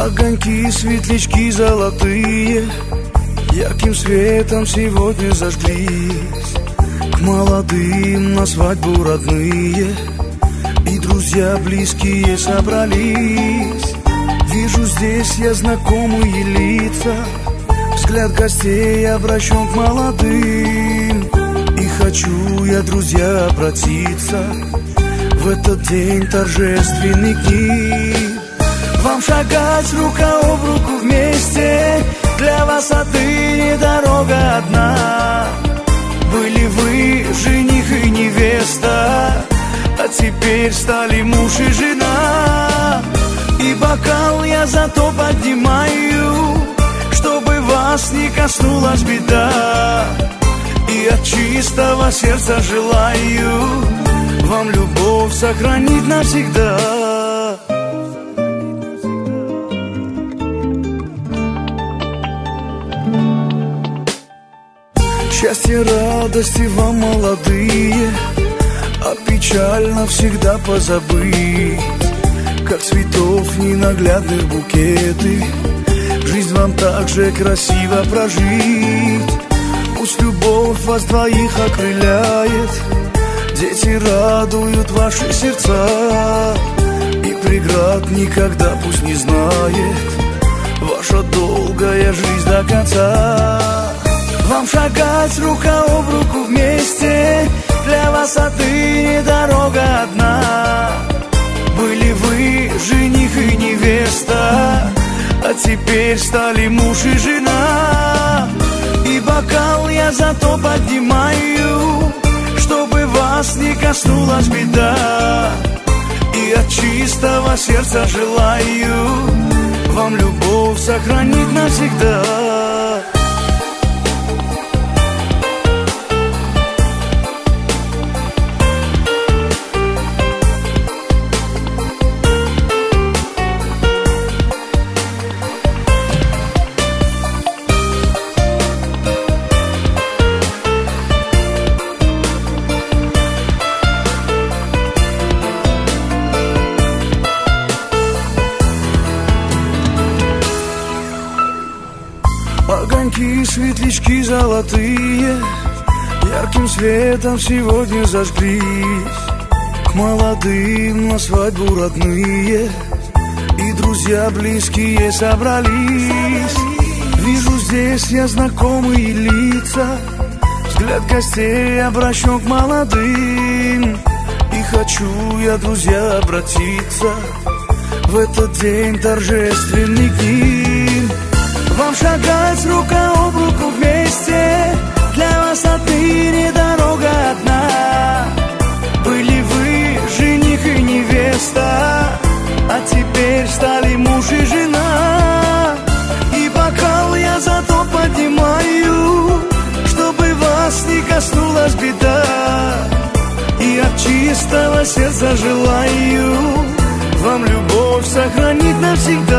Огоньки, светлячки золотые ярким светом сегодня зажглись. К молодым на свадьбу родные и друзья близкие собрались. Вижу здесь я знакомые лица, взгляд гостей обращен к молодым. И хочу я, друзья, обратиться в этот день торжественный к ним. Вам шагать рука об руку вместе, для вас отныне дорога одна. Были вы жених и невеста, а теперь стали муж и жена. И бокал я зато поднимаю, чтобы вас не коснулась беда. И от чистого сердца желаю вам любовь сохранить навсегда. Счастье, радости вам, молодые, а печаль навсегда позабыть. Как цветов ненаглядных букеты, жизнь вам так же красиво прожить. Пусть любовь вас двоих окрыляет, дети радуют ваши сердца. И преград никогда пусть не знает ваша долгая жизнь до конца. Вам шагать рука об руку вместе, для вас отныне дорога одна. Были вы жених и невеста, а теперь стали муж и жена. И бокал я зато поднимаю, чтобы вас не коснулась беда. И от чистого сердца желаю вам любовь сохранить навсегда. Огоньки, светлячки золотые ярким светом сегодня зажглись. К молодым на свадьбу родные и друзья близкие собрались. Вижу здесь я знакомые лица, взгляд гостей обращен к молодым. И хочу я, друзья, обратиться в этот день торжественный к ним. Вам шагать рука об руку вместе, для вас отныне дорога одна. Были вы жених и невеста, а теперь стали муж и жена. И бокал я зато поднимаю, чтобы вас не коснулась беда. И от чистого сердца желаю вам любовь сохранить навсегда.